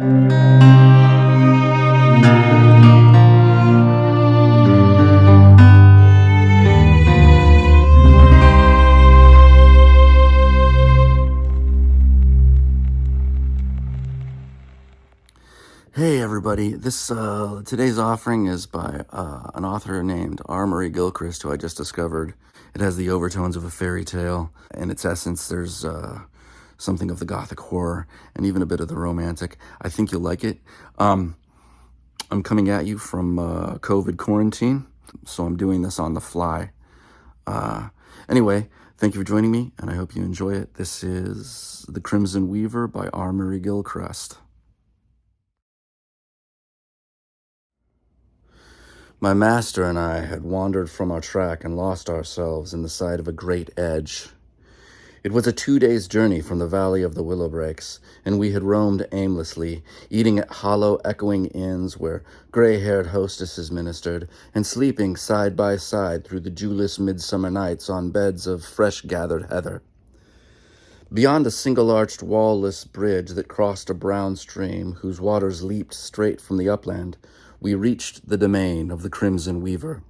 Hey everybody, this today's offering is by an author named R. Gilchrist, who I just discovered. It has the overtones of a fairy tale. In its essence, there's something of the gothic horror and even a bit of the romantic. I think you'll like it. I'm coming at you from COVID quarantine, so I'm doing this on the fly. Anyway, thank you for joining me, and I hope you enjoy it. This is The Crimson Weaver by R. Gilchrist. My master and I had wandered from our track and lost ourselves in the sight of a great edge. It was a 2 days' journey from the valley of the willow brakes, and we had roamed aimlessly, eating at hollow, echoing inns where gray-haired hostesses ministered, and sleeping side by side through the dewless midsummer nights on beds of fresh-gathered heather. Beyond a single-arched wall-less bridge that crossed a brown stream whose waters leaped straight from the upland, we reached the domain of the Crimson Weaver.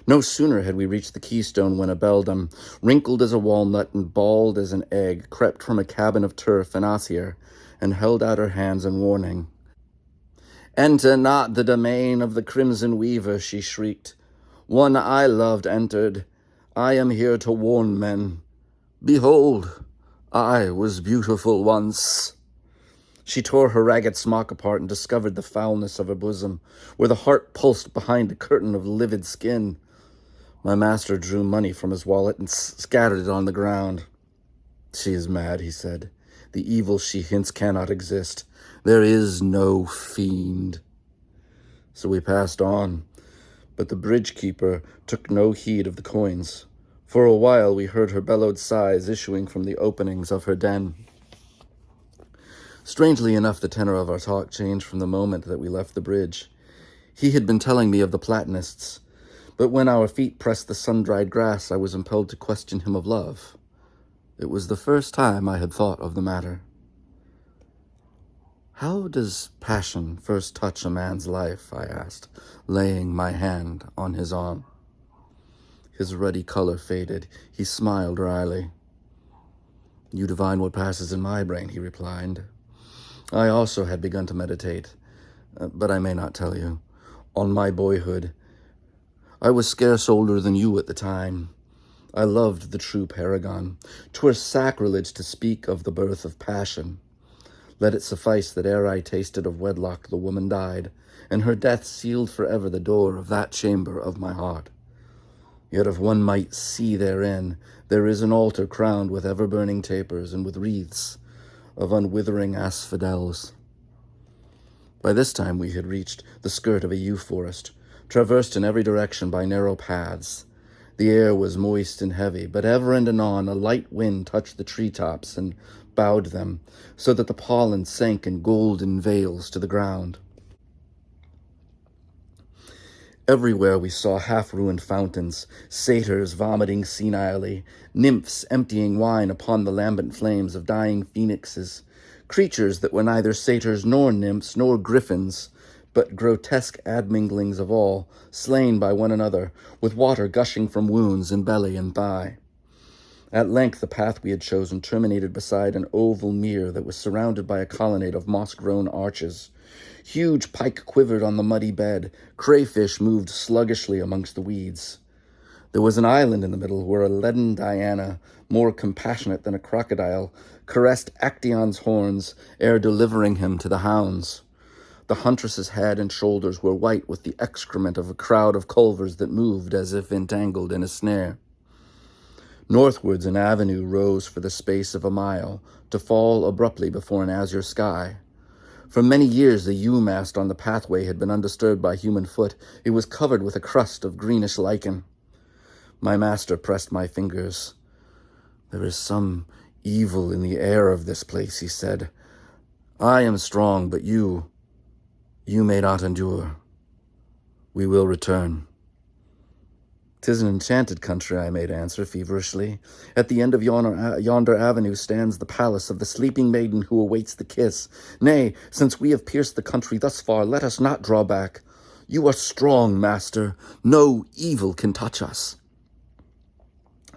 No sooner had we reached the keystone when a beldam, wrinkled as a walnut and bald as an egg, crept from a cabin of turf and osier, and held out her hands in warning. "Enter not the domain of the Crimson Weaver," she shrieked. "One I loved entered. I am here to warn men. Behold, I was beautiful once." She tore her ragged smock apart and discovered the foulness of her bosom, where the heart pulsed behind a curtain of livid skin. My master drew money from his wallet and scattered it on the ground. "She is mad," he said. "The evil she hints cannot exist. There is no fiend." So we passed on, but the bridge keeper took no heed of the coins. For a while we heard her bellowed sighs issuing from the openings of her den. Strangely enough, the tenor of our talk changed from the moment that we left the bridge. He had been telling me of the Platonists, but when our feet pressed the sun-dried grass, I was impelled to question him of love. It was the first time I had thought of the matter. "How does passion first touch a man's life?" I asked, laying my hand on his arm. His ruddy color faded. He smiled wryly. "You divine what passes in my brain," he replied. I also had begun to meditate, but I may not tell you, on my boyhood. I was scarce older than you at the time. I loved the true paragon. 'Twere sacrilege to speak of the birth of passion. Let it suffice that ere I tasted of wedlock the woman died, and her death sealed forever the door of that chamber of my heart. Yet if one might see therein, there is an altar crowned with ever-burning tapers and with wreaths of unwithering asphodels. By this time we had reached the skirt of a yew forest, traversed in every direction by narrow paths. The air was moist and heavy, but ever and anon a light wind touched the treetops and bowed them, so that the pollen sank in golden veils to the ground. Everywhere we saw half-ruined fountains, satyrs vomiting senilely, nymphs emptying wine upon the lambent flames of dying phoenixes, creatures that were neither satyrs nor nymphs nor griffins, but grotesque adminglings of all, slain by one another, with water gushing from wounds in belly and thigh. At length the path we had chosen terminated beside an oval mere that was surrounded by a colonnade of moss-grown arches. Huge pike quivered on the muddy bed. Crayfish moved sluggishly amongst the weeds. There was an island in the middle where a leaden Diana, more compassionate than a crocodile, caressed Actaeon's horns ere delivering him to the hounds. The huntress's head and shoulders were white with the excrement of a crowd of culvers that moved as if entangled in a snare. Northwards an avenue rose for the space of a mile, to fall abruptly before an azure sky. For many years the yew mast on the pathway had been undisturbed by human foot. It was covered with a crust of greenish lichen. My master pressed my fingers. "There is some evil in the air of this place," he said. "I am strong, but you may not endure. We will return." 'Tis an enchanted country, I made answer feverishly. At the end of yonder avenue stands the palace of the sleeping maiden who awaits the kiss. Nay, since we have pierced the country thus far, let us not draw back. You are strong, master. No evil can touch us.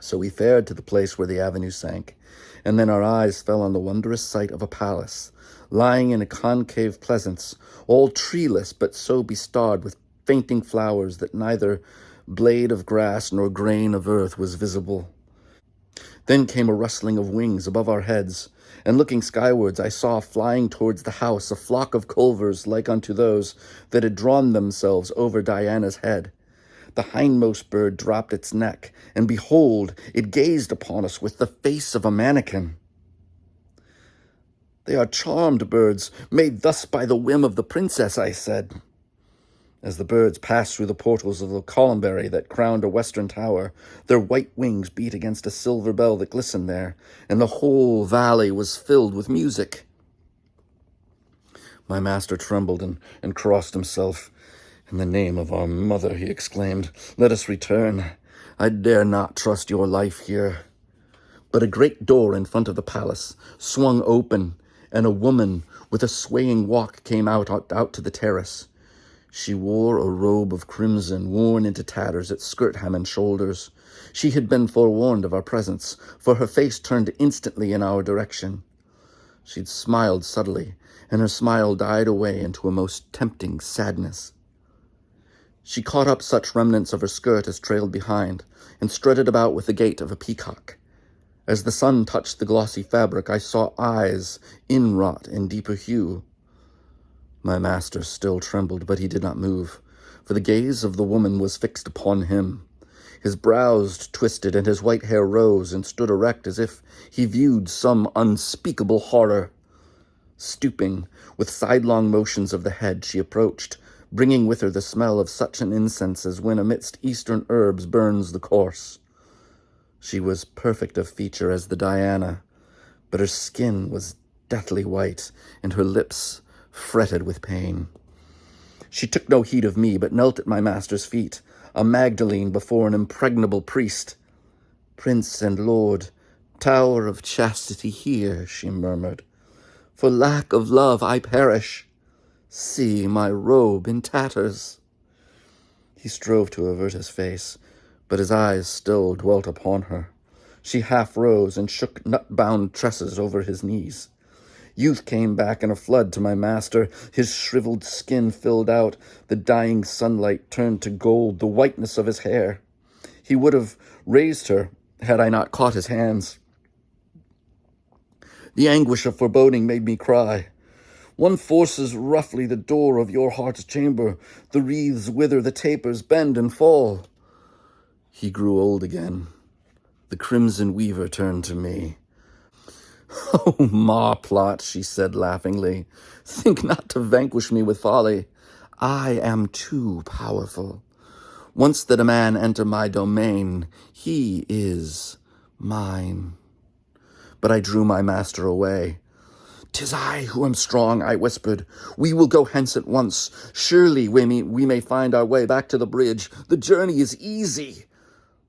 So we fared to the place where the avenue sank, and then our eyes fell on the wondrous sight of a palace, lying in a concave pleasance, all treeless but so bestarred with fainting flowers that neither blade of grass nor grain of earth was visible. Then came a rustling of wings above our heads, and looking skywards I saw flying towards the house a flock of culvers like unto those that had drawn themselves over Diana's head. The hindmost bird dropped its neck, and behold, it gazed upon us with the face of a mannequin. They are charmed birds, made thus by the whim of the princess, I said. As the birds passed through the portals of the columbary that crowned a western tower, their white wings beat against a silver bell that glistened there, and the whole valley was filled with music. My master trembled and crossed himself. In the name of our mother, he exclaimed, let us return. I dare not trust your life here. But a great door in front of the palace swung open, and a woman with a swaying walk came out to the terrace. She wore a robe of crimson, worn into tatters at skirt hem and shoulders. She had been forewarned of our presence, for her face turned instantly in our direction. She'd smiled subtly, and her smile died away into a most tempting sadness. She caught up such remnants of her skirt as trailed behind, and strutted about with the gait of a peacock. As the sun touched the glossy fabric, I saw eyes inwrought in deeper hue. My master still trembled, but he did not move, for the gaze of the woman was fixed upon him. His brows twisted, and his white hair rose and stood erect as if he viewed some unspeakable horror. Stooping, with sidelong motions of the head, she approached, bringing with her the smell of such an incense as when amidst eastern herbs burns the corse. She was perfect of feature as the Diana, but her skin was deathly white, and her lips fretted with pain. She took no heed of me, but knelt at my master's feet, a Magdalene before an impregnable priest. Prince and lord, tower of chastity, hear, she murmured. For lack of love I perish. See my robe in tatters. He strove to avert his face, but his eyes still dwelt upon her. She half rose and shook nut-bound tresses over his knees. Youth came back in a flood to my master. His shriveled skin filled out. The dying sunlight turned to gold the whiteness of his hair. He would have raised her had I not caught his hands. The anguish of foreboding made me cry. One forces roughly the door of your heart's chamber. The wreaths wither, the tapers bend and fall. He grew old again. The crimson weaver turned to me. Oh, marplot, she said laughingly, think not to vanquish me with folly. I am too powerful. Once that a man enter my domain, he is mine. But I drew my master away. 'Tis I who am strong, I whispered. We will go hence at once. Surely we may find our way back to the bridge. The journey is easy.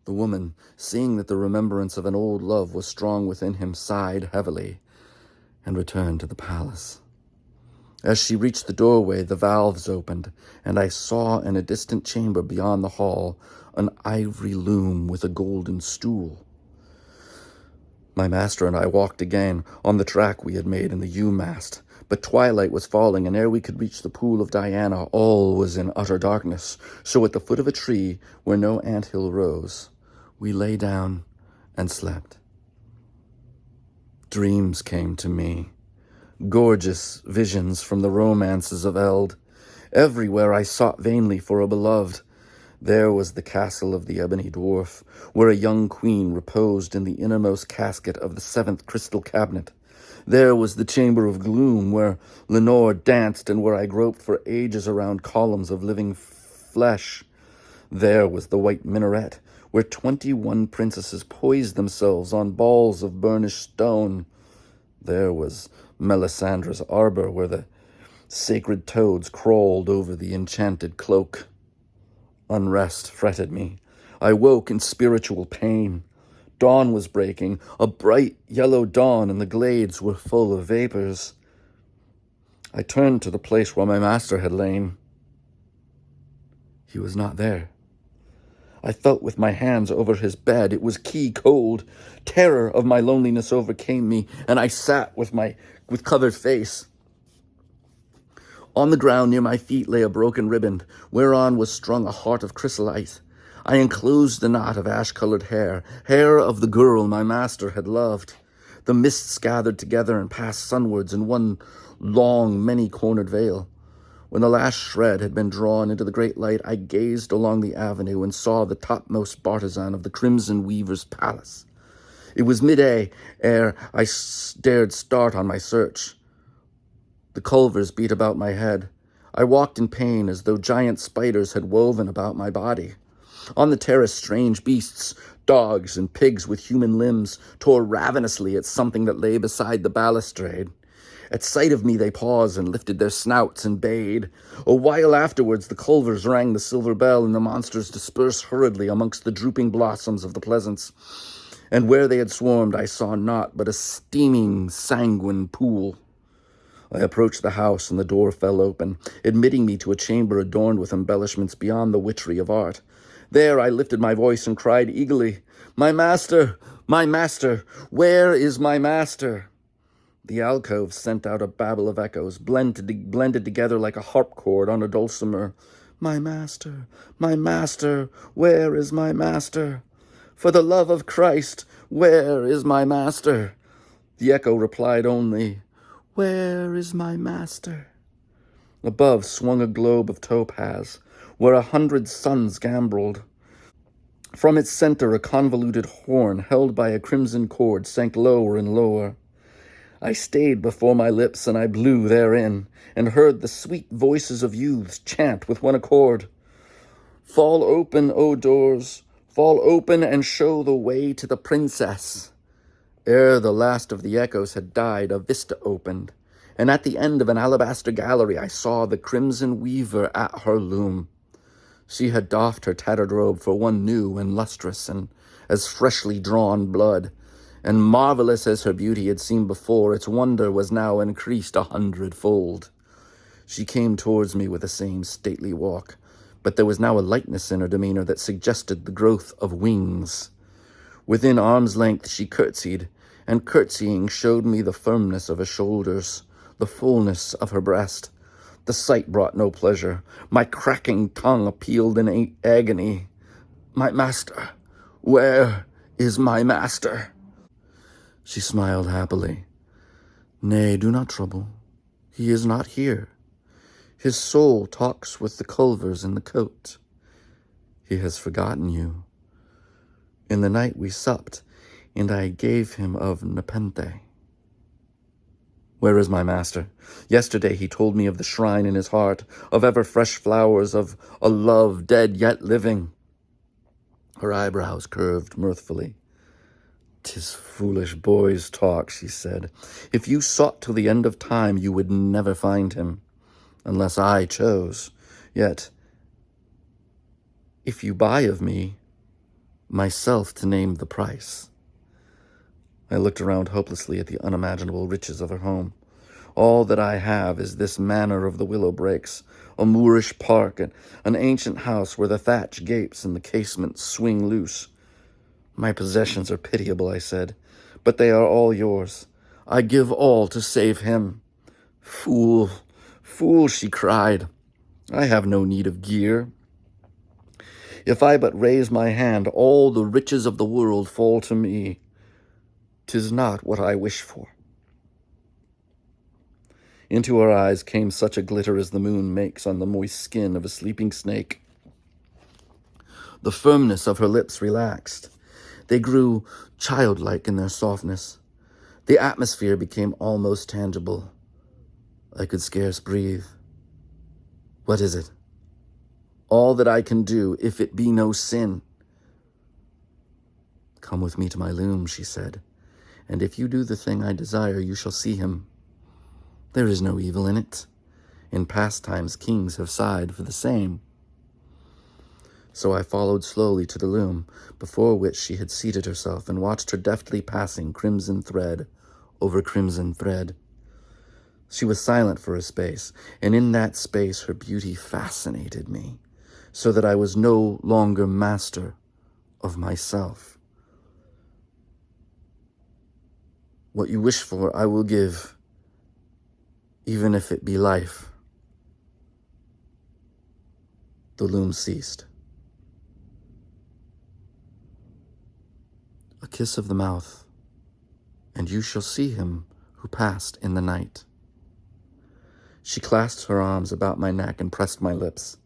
The woman, seeing that the remembrance of an old love was strong within him, sighed heavily and returned to the palace. As she reached the doorway, the valves opened, and I saw in a distant chamber beyond the hall an ivory loom with a golden stool. My master and I walked again on the track we had made in the yew-mast, but twilight was falling, and ere we could reach the pool of Diana, all was in utter darkness. So at the foot of a tree, where no anthill rose, we lay down and slept. Dreams came to me, gorgeous visions from the romances of Eld. Everywhere I sought vainly for a beloved. There was the castle of the ebony dwarf, where a young queen reposed in the innermost casket of the 7th crystal cabinet. There was the chamber of gloom, where Lenore danced and where I groped for ages around columns of living flesh. There was the white minaret, where 21 princesses poised themselves on balls of burnished stone. There was Melisandre's arbor, where the sacred toads crawled over the enchanted cloak. Unrest fretted me. I woke in spiritual pain. Dawn was breaking, a bright yellow dawn, and the glades were full of vapors. I turned to the place where my master had lain. He was not there. I felt with my hands over his bed. It was key cold. Terror of my loneliness overcame me, and I sat with covered face. On the ground near my feet lay a broken ribbon, whereon was strung a heart of chrysolite. I enclosed the knot of ash-colored hair, hair of the girl my master had loved. The mists gathered together and passed sunwards in one long, many-cornered veil. When the last shred had been drawn into the great light, I gazed along the avenue and saw the topmost bartizan of the Crimson Weaver's palace. It was midday ere I dared start on my search. The culvers beat about my head. I walked in pain as though giant spiders had woven about my body. On the terrace, strange beasts, dogs and pigs with human limbs, tore ravenously at something that lay beside the balustrade. At sight of me they paused and lifted their snouts and bayed. A while afterwards the culvers rang the silver bell, and the monsters dispersed hurriedly amongst the drooping blossoms of the pleasance. And where they had swarmed I saw naught but a steaming sanguine pool. I approached the house, and the door fell open, admitting me to a chamber adorned with embellishments beyond the witchery of art. There I lifted my voice and cried eagerly, "My master! My master! Where is my master?" The alcove sent out a babble of echoes, blended together like a harpchord on a dulcimer. "My master! My master! Where is my master? For the love of Christ, where is my master?" The echo replied only, "Where is my master?" Above swung a globe of topaz, where 100 suns gamboled. From its center a convoluted horn, held by a crimson cord, sank lower and lower. I stayed before my lips, and I blew therein, and heard the sweet voices of youths chant with one accord. "Fall open, O doors, fall open and show the way to the princess." Ere the last of the echoes had died, a vista opened, and at the end of an alabaster gallery I saw the Crimson Weaver at her loom. She had doffed her tattered robe for one new and lustrous and as freshly drawn blood, and marvelous as her beauty had seemed before, its wonder was now increased 100-fold. She came towards me with the same stately walk, but there was now a lightness in her demeanor that suggested the growth of wings. Within arm's length she curtsied, and curtsying showed me the firmness of her shoulders, the fullness of her breast. The sight brought no pleasure. My cracking tongue appealed in agony. "My master! Where is my master?" She smiled happily. "Nay, do not trouble. He is not here. His soul talks with the culvers in the cote. He has forgotten you. In the night we supped, and I gave him of Nepenthe." "Where is my master? Yesterday he told me of the shrine in his heart, of ever-fresh flowers, of a love dead yet living." Her eyebrows curved mirthfully. "'Tis foolish boys' talk," she said. "If you sought till the end of time, you would never find him, unless I chose. Yet, if you buy of me, myself to name the price." I looked around hopelessly at the unimaginable riches of her home. "All that I have is this manor of the willow brakes, a moorish park, and an ancient house where the thatch gapes and the casements swing loose. My possessions are pitiable," I said, "but they are all yours. I give all to save him." "Fool, fool," she cried. "I have no need of gear. If I but raise my hand, all the riches of the world fall to me. 'Tis not what I wish for." Into her eyes came such a glitter as the moon makes on the moist skin of a sleeping snake. The firmness of her lips relaxed. They grew childlike in their softness. The atmosphere became almost tangible. I could scarce breathe. "What is it?" "All that I can do, if it be no sin." "Come with me to my loom," she said, "and if you do the thing I desire, you shall see him. There is no evil in it. In past times kings have sighed for the same." So I followed slowly to the loom, before which she had seated herself, and watched her deftly passing crimson thread over crimson thread. She was silent for a space, and in that space her beauty fascinated me, so that I was no longer master of myself. What you wish for, I will give, even if it be life. The loom ceased. A kiss of the mouth, and you shall see him who passed in the night. She clasped her arms about my neck and pressed my lips.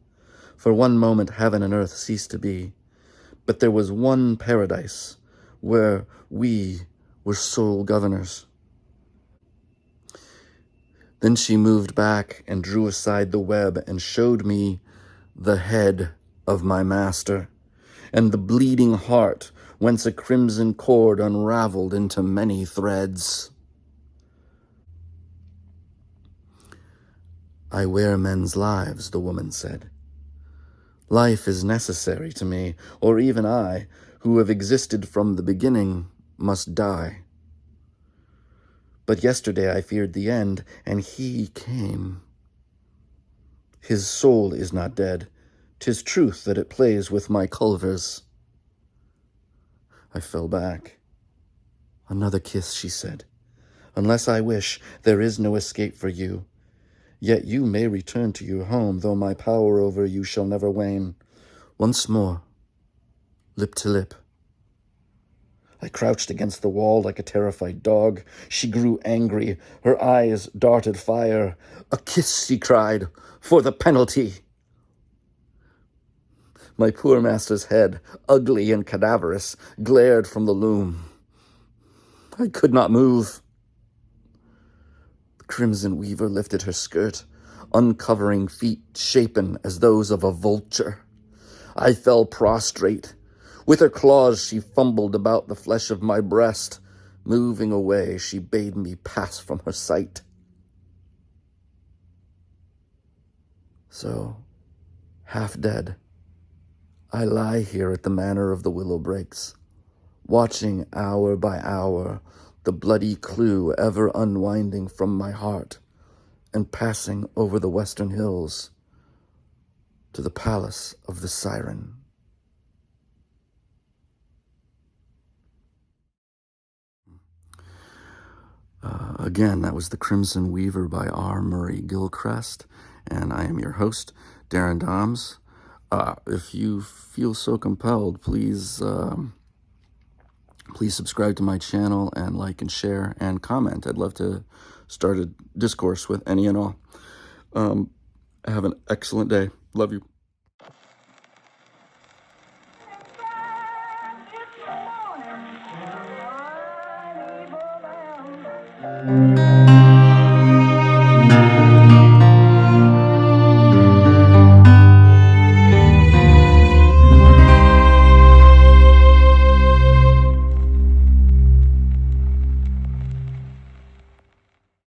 For one moment heaven and earth ceased to be, but there was one paradise where we were sole governors. Then she moved back and drew aside the web and showed me the head of my master, and the bleeding heart whence a crimson cord unraveled into many threads. I wear men's lives, the woman said. Life is necessary to me, or even I, who have existed from the beginning, must die. But yesterday I feared the end, and he came. His soul is not dead. 'Tis truth that it plays with my culvers. I fell back. Another kiss, she said. Unless I wish, there is no escape for you. Yet you may return to your home, though my power over you shall never wane. Once more, lip to lip. I crouched against the wall like a terrified dog. She grew angry. Her eyes darted fire. A kiss, she cried, for the penalty. My poor master's head, ugly and cadaverous, glared from the loom. I could not move. The crimson weaver lifted her skirt, uncovering feet shapen as those of a vulture. I fell prostrate. With her claws she fumbled about the flesh of my breast. Moving away, she bade me pass from her sight. So, half dead, I lie here at the manor of the willow brakes, watching hour by hour the bloody clue ever unwinding from my heart and passing over the western hills to the palace of the siren. Again, that was The Crimson Weaver by R. Murray Gilchrist, and I am your host, Darin Dahms. If you feel so compelled, please subscribe to my channel and like and share and comment. I'd love to start a discourse with any and all. Have an excellent day. Love you.